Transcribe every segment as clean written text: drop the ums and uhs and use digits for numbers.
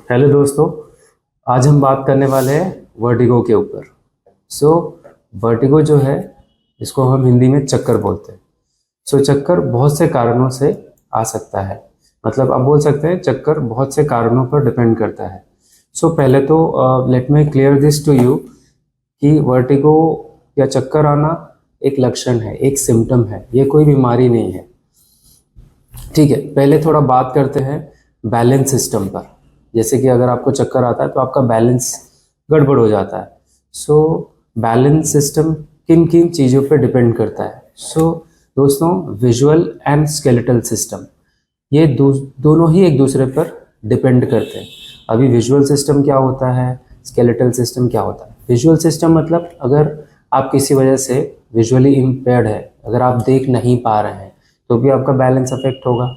Hello दोस्तों, आज हम बात करने वाले हैं वर्टिगो के ऊपर। वर्टिगो जो है, इसको हम हिंदी में चक्कर बोलते हैं। चक्कर बहुत से कारणों से आ सकता है। मतलब आप बोल सकते हैं चक्कर बहुत से कारणों पर डिपेंड करता है। पहले तो let me clear this to you कि वर्टिगो या चक्कर आना एक लक्षण है, एक सिम्टम है, ये कोई बीमारी नहीं है। ठीक है, पहले थोड़ा बात करते हैं बैलेंस सिस्टम पर। जैसे कि अगर आपको चक्कर आता है तो आपका बैलेंस गड़बड़ हो जाता है। बैलेंस सिस्टम किन किन चीज़ों पर डिपेंड करता है? दोस्तों, विजुअल एंड स्केलेटल सिस्टम, ये दोनों ही एक दूसरे पर डिपेंड करते हैं। अभी विजुअल सिस्टम क्या होता है, स्केलेटल सिस्टम क्या होता है? विजुअल सिस्टम मतलब अगर आप किसी वजह से विजुअली इम्पेयर्ड है, अगर आप देख नहीं पा रहे हैं तो भी आपका बैलेंस अफेक्ट होगा।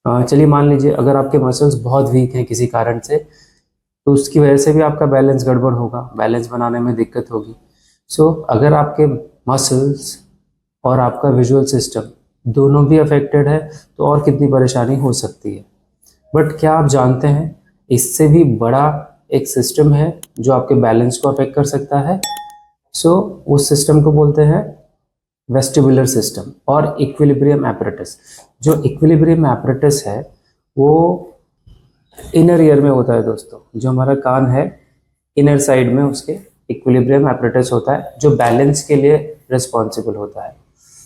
चलिए मान लीजिए अगर आपके मसल्स बहुत वीक हैं किसी कारण से, तो उसकी वजह से भी आपका बैलेंस गड़बड़ होगा, बैलेंस बनाने में दिक्कत होगी। अगर आपके मसल्स और आपका विजुअल सिस्टम दोनों भी अफेक्टेड है तो और कितनी परेशानी हो सकती है। बट क्या आप जानते हैं इससे भी बड़ा एक सिस्टम है जो आपके बैलेंस को अफेक्ट कर सकता है? उस सिस्टम को बोलते हैं वेस्टिबुलर सिस्टम और इक्विलिब्रियम एपरेटस। जो इक्विलिब्रियम एपरेटस है वो इनर ईयर में होता है दोस्तों। जो हमारा कान है, इनर साइड में उसके इक्विलिब्रियम एपरेटस होता है जो बैलेंस के लिए रिस्पॉन्सिबल होता है।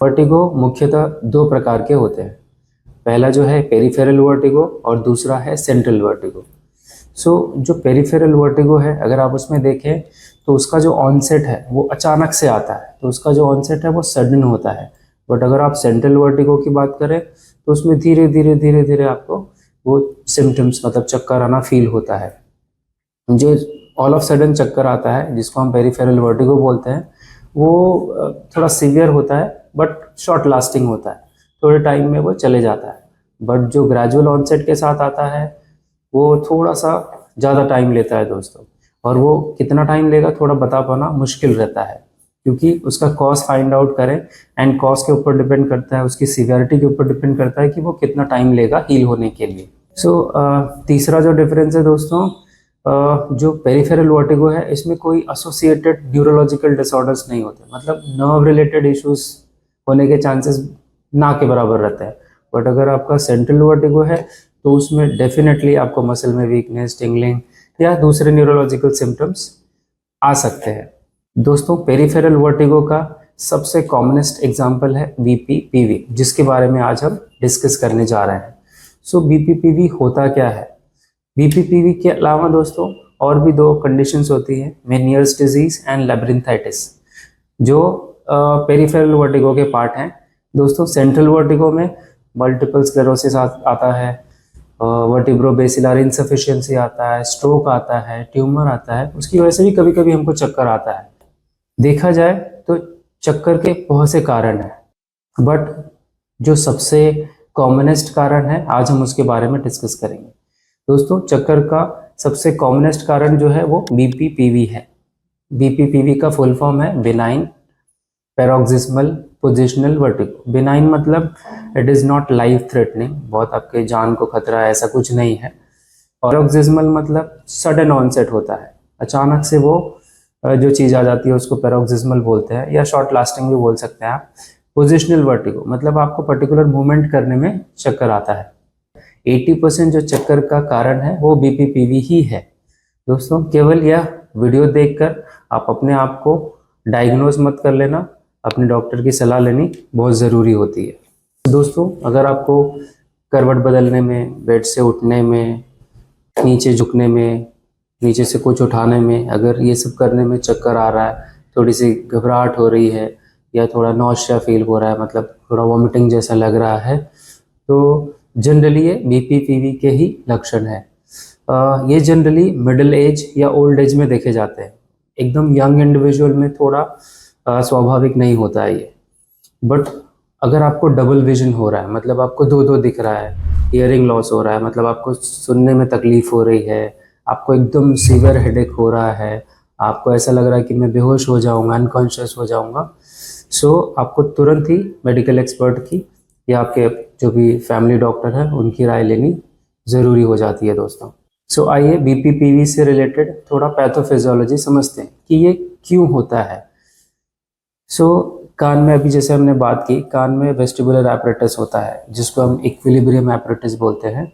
वर्टिगो मुख्यतः दो प्रकार के होते हैं। पहला जो है पेरिफेरल वर्टिगो और दूसरा है सेंट्रल वर्टिगो। जो पेरिफेरल वर्टिगो है, अगर आप उसमें देखें तो उसका जो ऑनसेट है वो अचानक से आता है, तो उसका जो ऑनसेट है वो सडन होता है। बट अगर आप सेंट्रल वर्टिगो की बात करें तो उसमें धीरे धीरे धीरे धीरे आपको वो सिम्टम्स मतलब चक्कर आना फील होता है। जो ऑल ऑफ सडन चक्कर आता है जिसको हम पेरिफेरल वर्टिगो बोलते हैं, वो थोड़ा सीवियर होता है बट शॉर्ट लास्टिंग होता है, थोड़े टाइम में वो चले जाता है। बट जो ग्रेजुअल ऑनसेट के साथ आता है वो थोड़ा सा ज़्यादा टाइम लेता है दोस्तों। और वो कितना टाइम लेगा थोड़ा बता पाना मुश्किल रहता है, क्योंकि उसका कॉज फाइंड आउट करें एंड कॉज के ऊपर डिपेंड करता है, उसकी सीवियरिटी के ऊपर डिपेंड करता है कि वो कितना टाइम लेगा हील होने के लिए। तीसरा जो डिफरेंस है दोस्तों, जो पेरिफेरल वर्टिगो है इसमें कोई एसोसिएटेड न्यूरोलॉजिकल डिसऑर्डर्स नहीं होते, मतलब नर्व रिलेटेड इश्यूज होने के चांसेस ना के बराबर रहते हैं। बट अगर आपका सेंट्रल वर्टिगो है तो उसमें डेफिनेटली आपको मसल में वीकनेस, टिंगलिंग या दूसरे न्यूरोलॉजिकल सिम्टम्स आ सकते हैं। दोस्तों, पेरिफेरल वर्टिगो का सबसे कॉमनेस्ट एग्जाम्पल है बीपीपीवी, जिसके बारे में आज हम डिस्कस करने जा रहे हैं। बीपीपीवी होता क्या है? बीपीपीवी के अलावा दोस्तों और भी दो कंडीशंस होती हैं, मेनियर्स डिजीज एंड लैब्रिन्थाइटिस, जो पेरिफेरल वर्टिगो के पार्ट हैं। दोस्तों, सेंट्रल वर्टिगो में मल्टीपल स्क्लेरोसिस आता है, वर्टिब्रोबेसिलर इनसफिशिएंसी आता है, स्ट्रोक आता है, ट्यूमर आता है। उसकी वजह से भी कभी कभी हमको चक्कर आता है। देखा जाए तो चक्कर के बहुत से कारण हैं, बट जो सबसे कॉमनेस्ट कारण है आज हम उसके बारे में डिस्कस करेंगे। दोस्तों, चक्कर का सबसे कॉमनेस्ट कारण जो है वो बीपीपीवी है। बीपीपीवी का फुल फॉर्म है benign paroxysmal positional vertigo. Benign मतलब it is not life threatening, बहुत आपके जान को खतरा है ऐसा कुछ नहीं है। पैरोक्सिस्मल मतलब सडन ऑनसेट होता है, अचानक से वो जो चीज़ आ जाती है उसको पैरोक्सिस्मल बोलते हैं, या शॉर्ट लास्टिंग भी बोल सकते हैं आप। पोजिशनल वर्टिगो मतलब आपको पर्टिकुलर मूवमेंट करने में चक्कर आता है। 80% जो चक्कर का कारण है वो बीपीपीवी ही है। दोस्तों, केवल यह वीडियो देखकर आप अपने आप को डायग्नोज मत कर लेना, अपने डॉक्टर की सलाह लेनी बहुत ज़रूरी होती है। दोस्तों, अगर आपको करवट बदलने में, बेड से उठने में, नीचे झुकने में, नीचे से कुछ उठाने में, अगर ये सब करने में चक्कर आ रहा है, थोड़ी सी घबराहट हो रही है या थोड़ा नौशिया फील हो रहा है, मतलब थोड़ा वॉमिटिंग जैसा लग रहा है, तो जनरली ये बीपीपीवी के ही लक्षण है। ये जनरली मिडिल एज या ओल्ड एज में देखे जाते हैं। एकदम यंग इंडिविजुअल में थोड़ा स्वाभाविक नहीं होता है ये। बट अगर आपको डबल विजन हो रहा है, मतलब आपको दो दो दिख रहा है, हियरिंग लॉस हो रहा है, मतलब आपको सुनने में तकलीफ हो रही है, आपको एकदम सीवियर हेडेक हो रहा है, आपको ऐसा लग रहा है कि मैं बेहोश हो जाऊंगा, अनकॉन्शियस हो जाऊंगा, आपको तुरंत ही मेडिकल एक्सपर्ट की या आपके जो भी फैमिली डॉक्टर है उनकी राय लेनी ज़रूरी हो जाती है दोस्तों। सो आइए बीपीपीवी से रिलेटेड थोड़ा पैथोफिजियोलॉजी समझते हैं कि ये क्यों होता है। सो कान में अभी जैसे हमने बात की, कान में वेस्टिबुलर एपरेटस होता है जिसको हम इक्विलिब्रियम एपरेटस बोलते हैं।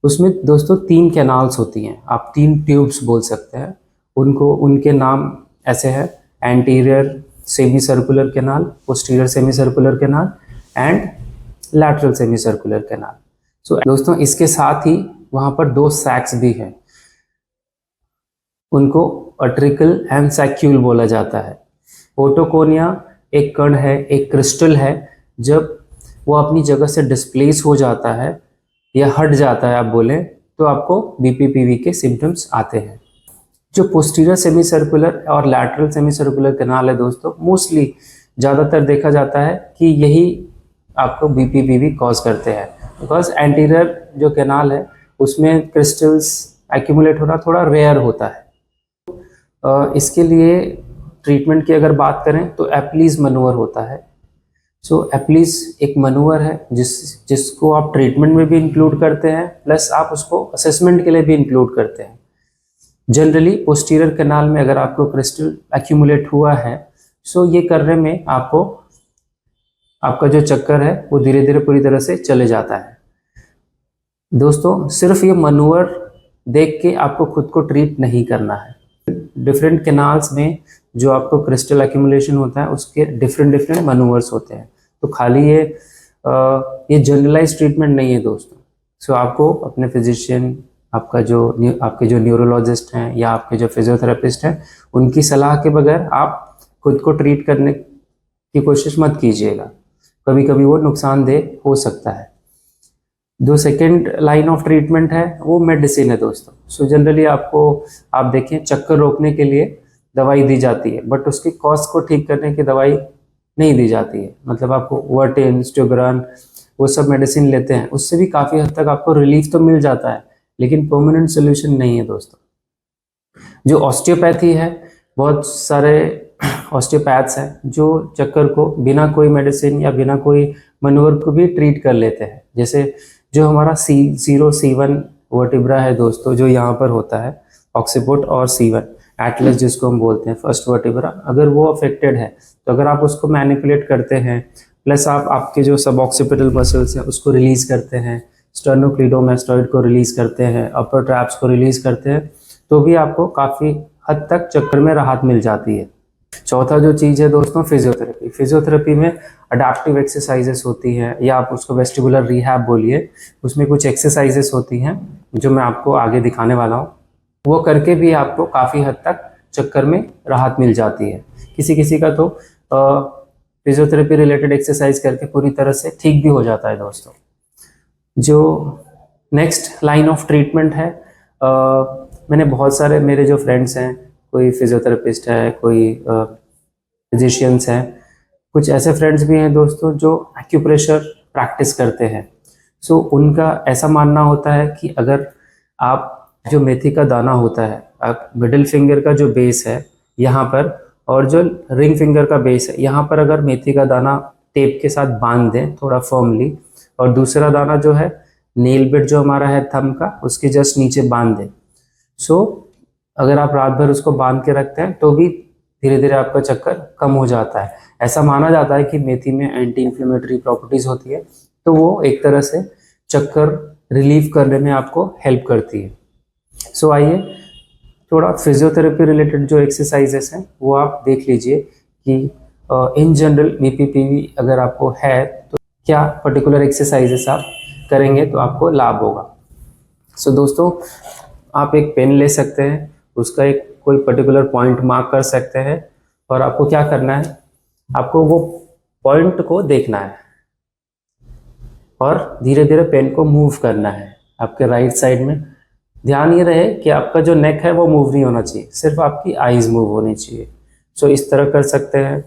उसमें दोस्तों 3 कैनाल्स होती हैं, आप 3 ट्यूब्स बोल सकते हैं उनको। उनके नाम ऐसे हैं, anterior semi circular canal, posterior semi circular canal and lateral semi circular canal. So दोस्तों इसके साथ ही वहाँ पर 2 सैक्स भी हैं, उनको अट्रिकल एंड सैक्यूल बोला जाता है। ओटोकोनिया एक कण है, एक क्रिस्टल है, जब वो अपनी जगह से डिस्प्लेस हो जाता है या हट जाता है आप बोलें, तो आपको बीपीपीवी के सिम्टम्स आते हैं। जो पोस्टीरियर सेमी सर्कुलर और लैटरल सेमी सर्कुलर कैनाल है दोस्तों, मोस्टली ज़्यादातर देखा जाता है कि यही आपको बीपीपीवी कॉज करते हैं, बिकॉज एंटीरियर जो कैनाल है उसमें क्रिस्टल्स एक्यूमुलेट होना थोड़ा रेयर होता है। इसके लिए ट्रीटमेंट की अगर बात करें तो एप्लीज मनूवर होता है। सो एप्लीज एक मनूवर है जिसको आप ट्रीटमेंट में भी इंक्लूड करते हैं, प्लस आप उसको असेसमेंट के लिए भी इंक्लूड करते हैं। जनरली पोस्टीरियर कैनाल में अगर आपको क्रिस्टल एक्यूमुलेट हुआ है, सो ये करने में आपको आपका जो चक्कर है वो धीरे धीरे पूरी तरह से चले जाता है। दोस्तों सिर्फ ये मनूवर देख के आपको खुद को ट्रीट नहीं करना है। डिफरेंट कैनाल्स में जो आपको क्रिस्टल एक्यूमुलेशन होता है उसके डिफरेंट मनूवर्स होते हैं, तो खाली ये जनरलाइज ट्रीटमेंट नहीं है दोस्तों। सो आपको अपने फिजिशियन, आपके जो न्यूरोलॉजिस्ट हैं या आपके जो फिजियोथेरेपिस्ट हैं, उनकी सलाह के बगैर आप खुद को ट्रीट करने की कोशिश मत कीजिएगा, कभी कभी वो नुकसानदेह हो सकता है। जो सेकेंड लाइन ऑफ ट्रीटमेंट है वो मेडिसिन है दोस्तों। सो जनरली आप देखें चक्कर रोकने के लिए दवाई दी जाती है, बट उसकी कॉज को ठीक करने की दवाई नहीं दी जाती है। मतलब आपको वर्टिन, स्टोग्रान, वो सब मेडिसिन लेते हैं, उससे भी काफ़ी हद तक आपको रिलीफ तो मिल जाता है, लेकिन परमानेंट सोल्यूशन नहीं है दोस्तों। जो ऑस्टियोपैथी है, बहुत सारे ऑस्टियोपैथ्स हैं जो चक्कर को बिना कोई मेडिसिन या बिना कोई मनोवर को भी ट्रीट कर लेते हैं। जैसे जो हमारा C0 C1 वर्टिब्रा है दोस्तों, जो यहाँ पर होता है ऑक्सीपुट और C1 एटलस जिसको हम बोलते हैं फर्स्ट वर्टिब्रा, अगर वो अफेक्टेड है तो अगर आप उसको मैनिपुलेट करते हैं, प्लस आप आपके जो सब ऑक्सीपिटल मसल्स हैं उसको रिलीज करते हैं, स्टर्नोक्लीडोमास्टॉइड को रिलीज करते हैं, अपर ट्रैप्स को रिलीज करते हैं, तो भी आपको काफ़ी हद तक चक्कर में राहत मिल जाती है। चौथा जो चीज़ है दोस्तों, फिजियोथेरेपी। फिजियोथेरेपी में अडेप्टिव एक्सरसाइजेस होती हैं, या आप उसको वेस्टिबुलर रिहैब बोलिए, उसमें कुछ एक्सरसाइजेस होती हैं जो मैं आपको आगे दिखाने वाला हूँ। वो करके भी आपको काफ़ी हद तक चक्कर में राहत मिल जाती है। किसी किसी का तो फिजियोथेरेपी रिलेटेड एक्सरसाइज करके पूरी तरह से ठीक भी हो जाता है दोस्तों। जो नेक्स्ट लाइन ऑफ ट्रीटमेंट है, मैंने बहुत सारे मेरे जो फ्रेंड्स हैं, कोई फिजियोथेरेपिस्ट है, कोई फिजिशियंस हैं, कुछ ऐसे फ्रेंड्स भी हैं दोस्तों जो एक्यूप्रेशर प्रैक्टिस करते हैं। सो उनका ऐसा मानना होता है कि अगर आप जो मेथी का दाना होता है, आप मिडिल फिंगर का जो बेस है यहाँ पर, और जो रिंग फिंगर का बेस है यहाँ पर, अगर मेथी का दाना टेप के साथ बांध दें थोड़ा फर्मली, और दूसरा दाना जो है नेल बिट जो हमारा है थंब का, उसके जस्ट नीचे बांध दें। सो अगर आप रात भर उसको बांध के रखते हैं तो भी धीरे धीरे आपका चक्कर कम हो जाता है। ऐसा माना जाता है कि मेथी में एंटी इन्फ्लेमेटरी प्रॉपर्टीज होती है, तो वो एक तरह से चक्कर रिलीव करने में आपको हेल्प करती है। सो आइए थोड़ा फिजियोथेरेपी रिलेटेड जो एक्सरसाइजेस हैं वो आप देख लीजिए कि इन जनरल बीपीपीवी अगर आपको है तो क्या पर्टिकुलर एक्सरसाइजेस आप करेंगे तो आपको लाभ होगा। सो दोस्तों आप एक पेन ले सकते हैं, उसका एक कोई पर्टिकुलर पॉइंट मार्क कर सकते हैं, और आपको क्या करना है, आपको वो पॉइंट को देखना है और धीरे धीरे पेन को मूव करना है आपके राइट साइड में। ध्यान ये रहे कि आपका जो नेक है वो मूव नहीं होना चाहिए, सिर्फ आपकी आईज मूव होनी चाहिए। सो इस तरह कर सकते हैं,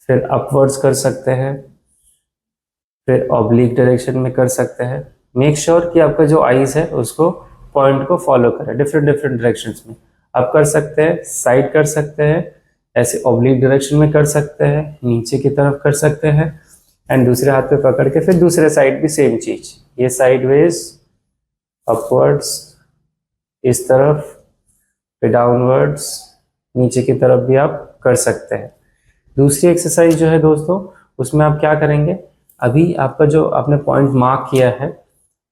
फिर अपवर्ड्स कर सकते हैं, फिर ऑब्लिक डायरेक्शन में कर सकते हैं। मेक श्योर कि आपका जो आईज है उसको पॉइंट को फॉलो करें डिफरेंट डायरेक्शंस में। आप कर सकते हैं साइड कर सकते हैं, ऐसे ऑब्लिक डायरेक्शन में कर सकते हैं, नीचे की तरफ कर सकते हैं, एंड दूसरे हाथ पे पकड़ के फिर दूसरे साइड भी सेम चीज, ये साइडवेज अपवर्ड्स इस तरफ, फिर डाउनवर्ड्स नीचे की तरफ भी आप कर सकते हैं। दूसरी एक्सरसाइज जो है दोस्तों, उसमें आप क्या करेंगे, अभी आपका जो आपने पॉइंट मार्क किया है,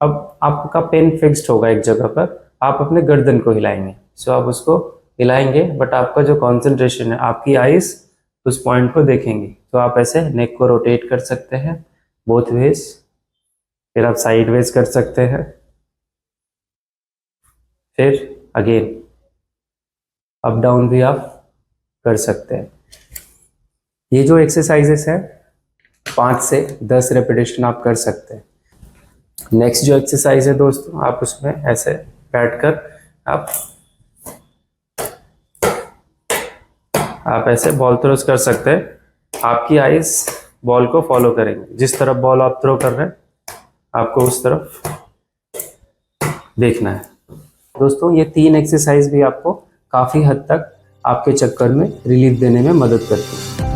अब आपका पेन फिक्स्ड होगा एक जगह पर, आप अपने गर्दन को हिलाएंगे। सो आप उसको हिलाएंगे, बट आपका जो कॉन्सेंट्रेशन है, आपकी आइज उस पॉइंट को देखेंगे। तो आप ऐसे नेक को रोटेट कर सकते हैं बोथ वेज, फिर आप साइड वेज कर सकते हैं, फिर अगेन अप डाउन भी आप कर सकते हैं। ये जो एक्सरसाइजेस है 5 से 10 रेपिटेशन आप कर सकते हैं। नेक्स्ट जो एक्सरसाइज है दोस्तों, आप उसमें ऐसे बैठकर आप ऐसे बॉल थ्रोस कर सकते हैं। आपकी आइज बॉल को फॉलो करेंगे, जिस तरफ बॉल आप थ्रो कर रहे हैं आपको उस तरफ देखना है। दोस्तों ये 3 एक्सरसाइज भी आपको काफ़ी हद तक आपके चक्कर में रिलीफ देने में मदद करती है।